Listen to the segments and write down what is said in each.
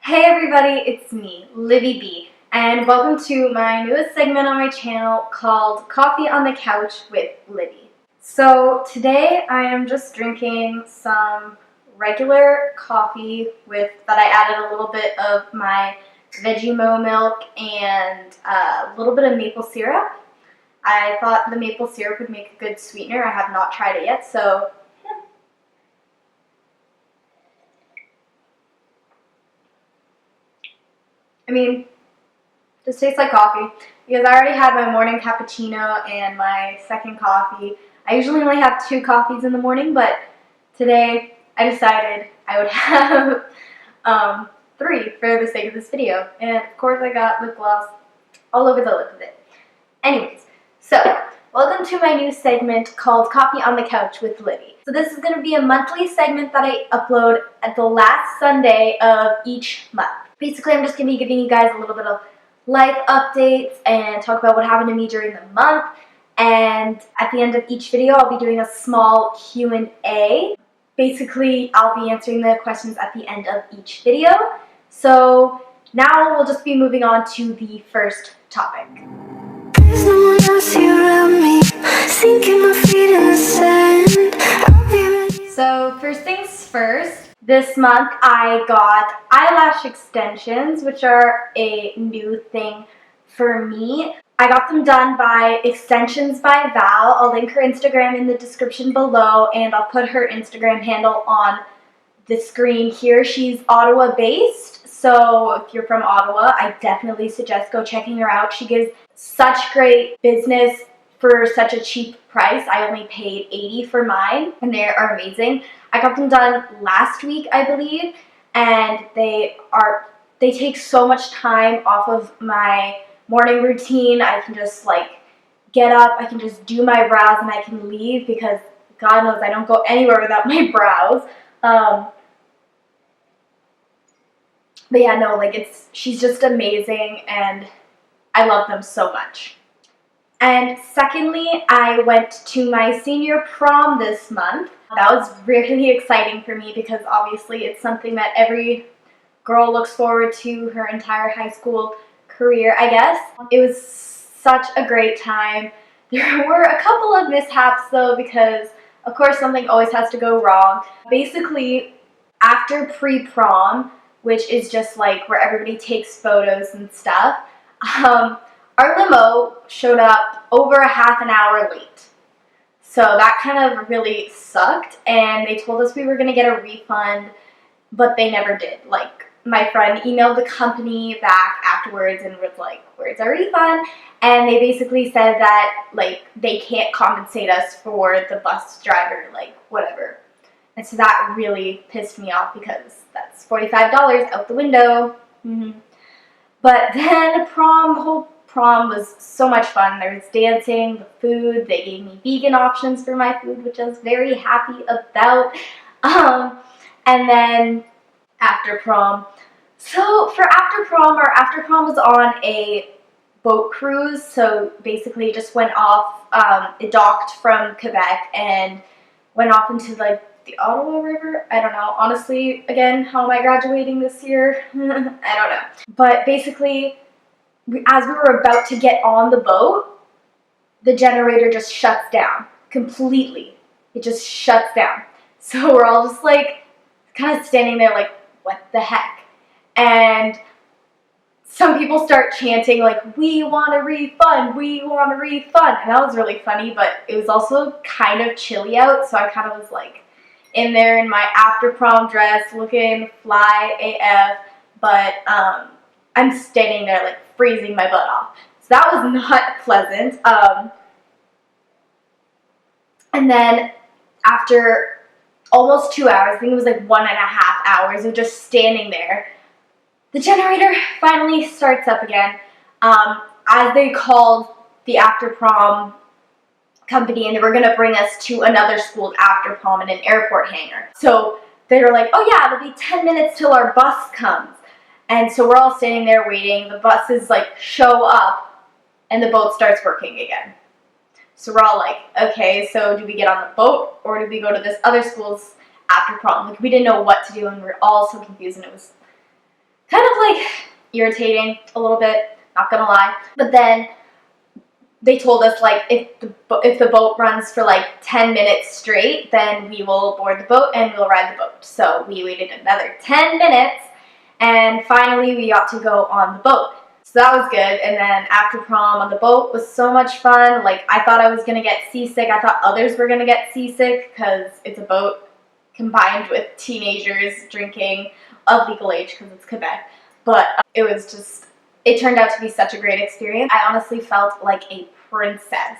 Hey everybody, it's me, Livi B, and welcome to my newest segment on my channel called Coffee on the Couch with Livi. So today I am just drinking some regular coffee that I added a little bit of my Vegemite milk and a little bit of maple syrup. I thought the maple syrup would make a good sweetener. I have not tried it yet, so just tastes like coffee because I already had my morning cappuccino and my second coffee. I usually only have 2 coffees in the morning, but today I decided I would have 3 for the sake of this video. And of course I got lip gloss all over the lip of it. Anyways, so welcome to my new segment called Coffee on the Couch with Livi. So this is going to be a monthly segment that I upload at the last Sunday of each month. Basically, I'm just going to be giving you guys a little bit of life updates and talk about what happened to me during the month. And at the end of each video, I'll be doing a small Q&A. Basically, I'll be answering the questions at the end of each video. So now we'll just be moving on to the first topic. There's no one else here around me, sinking my feet in the sand. So first things first, this month I got eyelash extensions, which are a new thing for me. I got them done by Extensions by Val. I'll link her Instagram in the description below, and I'll put her Instagram handle on the screen here. She's Ottawa based, so if you're from Ottawa, I definitely suggest go checking her out. She gives such great business for such a cheap price. I only paid $80 for mine, and they are amazing. I got them done last week, I believe, and they take so much time off of my morning routine. I can just get up, I can just do my brows, and I can leave because God knows I don't go anywhere without my brows. But yeah, no, she's just amazing, and I love them so much. And secondly, I went to my senior prom this month. That was really exciting for me because obviously it's something that every girl looks forward to her entire high school career, I guess. It was such a great time. There were a couple of mishaps though because of course something always has to go wrong. Basically, after pre-prom, which is just where everybody takes photos and stuff, our limo showed up over a half an hour late. So that kind of really sucked, and they told us we were going to get a refund, but they never did. My friend emailed the company back afterwards and was like, "Where's our refund?" And they basically said that they can't compensate us for the bus driver, whatever. And so that really pissed me off because that's $45 out the window. But then the whole prom was so much fun. There was dancing, the food. They gave me vegan options for my food, which I was very happy about. And then after prom. So for after prom, our after prom was on a boat cruise. So basically it just went off, it docked from Quebec and went off into the Ottawa River. I don't know. Honestly, again, how am I graduating this year? I don't know. But basically, as we were about to get on the boat, the generator just shuts down completely. It just shuts down. So we're all just kind of standing there what the heck? And some people start chanting "We want a refund, we want a refund." And that was really funny, but it was also kind of chilly out, so I kind of was in there in my after prom dress looking fly AF, but I'm standing there freezing my butt off. So that was not pleasant. And then after almost 2 hours, I think it was 1.5 hours of just standing there, the generator finally starts up again. As they called the after prom company, and they were going to bring us to another school after prom in an airport hangar. So they were like, "Oh yeah, it'll be 10 minutes till our bus comes." And so we're all standing there waiting. The buses show up and the boat starts working again. So we're all okay, so do we get on the boat or do we go to this other school's after prom? We didn't know what to do, and we were all so confused, and it was kind of like irritating a little bit, not gonna lie. But then they told us like if the boat runs for like 10 minutes straight, then we will board the boat and we'll ride the boat. So we waited another 10 minutes and finally we got to go on the boat. So that was good. And then after prom on the boat was so much fun. Like I thought I was gonna get seasick. I thought others were gonna get seasick because it's a boat combined with teenagers drinking of legal age because it's Quebec. But it turned out to be such a great experience. I honestly felt like a princess.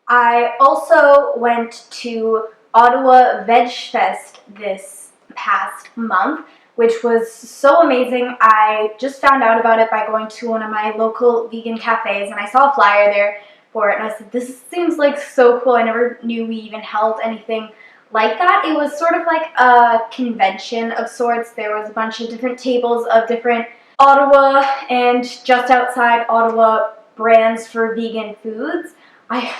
I also went to Ottawa Veg Fest this past month, which was so amazing. I just found out about it by going to one of my local vegan cafes, and I saw a flyer there for it, and I said, this seems like so cool. I never knew we even held anything like that. It was sort of like a convention of sorts. There was a bunch of different tables of different Ottawa and just outside Ottawa brands for vegan foods. I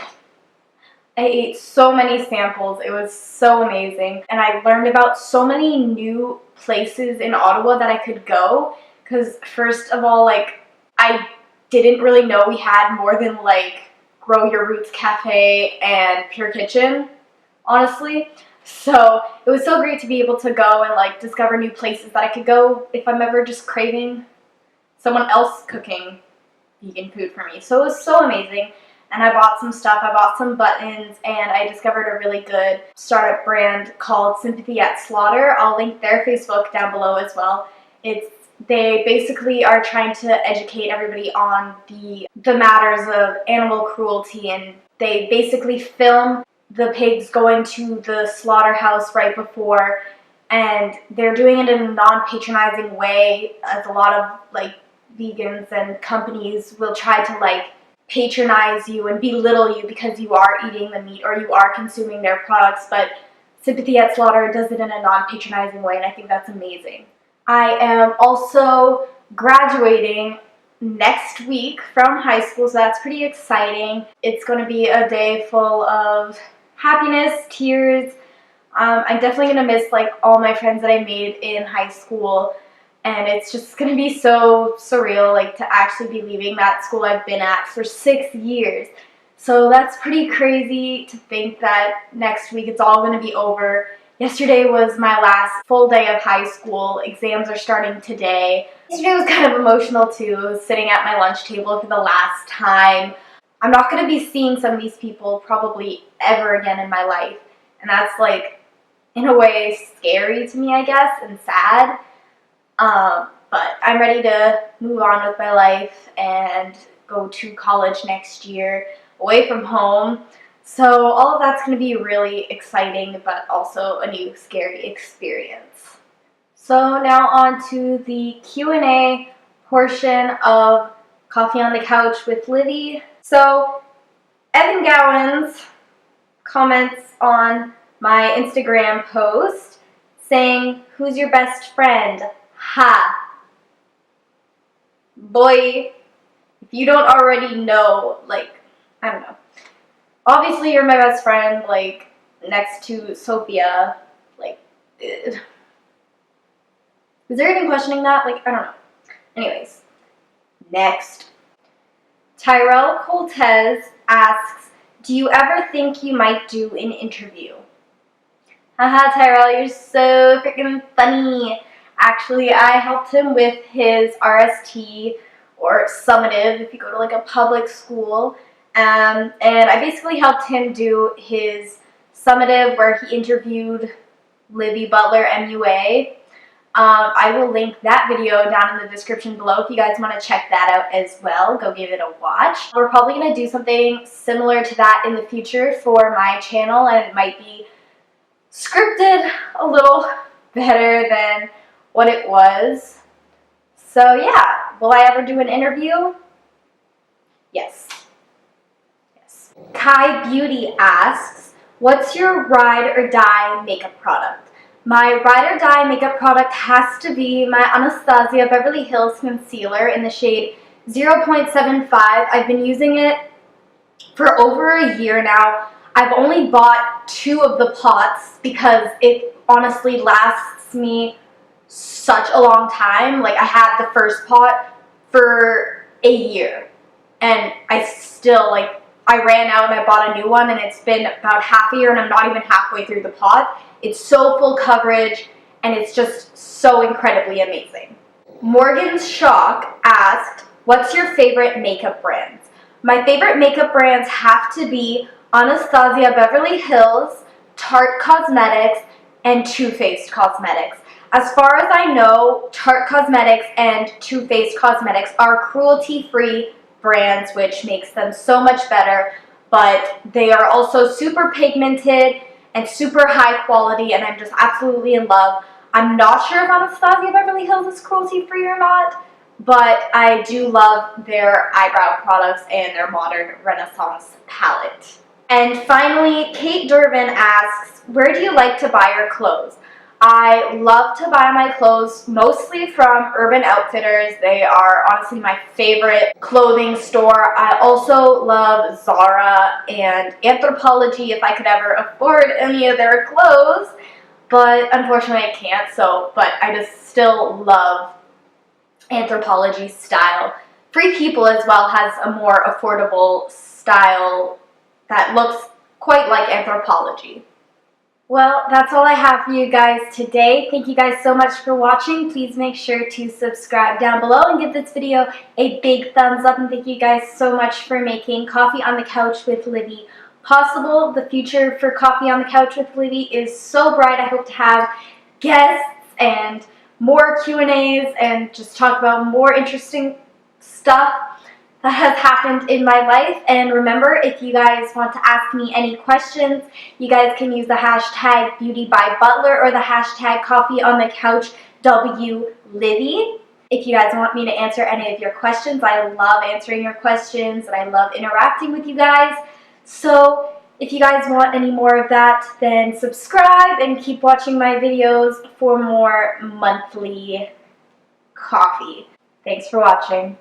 ate so many samples. It was so amazing. And I learned about so many new places in Ottawa that I could go. Because first of all, like, I didn't really know we had more than like Grow Your Roots Cafe and Pure Kitchen, honestly. So it was so great to be able to go and like discover new places that I could go if I'm ever just craving someone else cooking vegan food for me. So it was so amazing. And I bought some stuff. I bought some buttons, and I discovered a really good startup brand called Sympathy at Slaughter. I'll link their Facebook down below as well. They basically are trying to educate everybody on the matters of animal cruelty, and they basically film the pigs going to the slaughterhouse right before, and they're doing it in a non-patronizing way, as a lot of like vegans and companies will try to like patronize you and belittle you because you are eating the meat or you are consuming their products, but Sympathy at Slaughter does it in a non-patronizing way, and I think that's amazing. I am also graduating next week from high school, so that's pretty exciting. It's going to be a day full of happiness, tears. I'm definitely going to miss like all my friends that I made in high school, and it's just going to be so surreal like to actually be leaving that school I've been at for 6 years. So that's pretty crazy to think that next week it's all going to be over. Yesterday was my last full day of high school. Exams are starting today. Yesterday was kind of emotional too, sitting at my lunch table for the last time. I'm not going to be seeing some of these people probably ever again in my life. And that's like, in a way, scary to me, I guess, and sad. But I'm ready to move on with my life and go to college next year, away from home. So all of that's going to be really exciting, but also a new scary experience. So now on to the Q&A portion of Coffee on the Couch with Livi. So Evan Gowans comments on my Instagram post saying, "Who's your best friend? Ha! Boy, if you don't already know, like, I don't know. Obviously, you're my best friend, like, next to Sophia. Like, is there even questioning that? Like, I don't know. Anyways, next. Tyrell Coltez asks, do you ever think you might do an interview? Haha, Tyrell, you're so freaking funny. Actually, I helped him with his RST, or summative, if you go to like a public school. And I basically helped him do his summative where he interviewed Livi Butler MUA. I will link that video down in the description below if you guys want to check that out as well. Go give it a watch. We're probably going to do something similar to that in the future for my channel, and it might be scripted a little better than what it was. So yeah, will I ever do an interview? Yes. Yes. Kai Beauty asks, what's your ride or die makeup product? My ride or die makeup product has to be my Anastasia Beverly Hills Concealer in the shade 0.75. I've been using it for over a year now. I've only bought 2 of the pots because it honestly lasts me such a long time. Like, I had the first pot for a year, and I still, like, I ran out and I bought a new one, and it's been about half a year, and I'm not even halfway through the pot. It's so full coverage, and it's just so incredibly amazing. Morgan's Shock asked, what's your favorite makeup brands? My favorite makeup brands have to be Anastasia Beverly Hills, Tarte Cosmetics, and Too Faced Cosmetics. As far as I know, Tarte Cosmetics and Too Faced Cosmetics are cruelty-free brands, which makes them so much better, but they are also super pigmented and super high quality, and I'm just absolutely in love. I'm not sure if Anastasia Beverly Hills is cruelty-free or not, but I do love their eyebrow products and their modern Renaissance palette. And finally, Kate Durbin asks, where do you like to buy your clothes? I love to buy my clothes mostly from Urban Outfitters. They are honestly my favorite clothing store. I also love Zara and Anthropologie if I could ever afford any of their clothes, but unfortunately I can't, but I just still love Anthropologie style. Free People as well has a more affordable style that looks quite like Anthropologie. Well, that's all I have for you guys today. Thank you guys so much for watching. Please make sure to subscribe down below and give this video a big thumbs up. And thank you guys so much for making Coffee on the Couch with Livi possible. The future for Coffee on the Couch with Livi is so bright. I hope to have guests and more Q&As and just talk about more interesting stuff that has happened in my life. And remember, if you guys want to ask me any questions, you guys can use the hashtag BeautyByButler or the hashtag CoffeeOnTheCouchWLivy. If you guys want me to answer any of your questions, I love answering your questions and I love interacting with you guys. So if you guys want any more of that, then subscribe and keep watching my videos for more monthly coffee. Thanks for watching.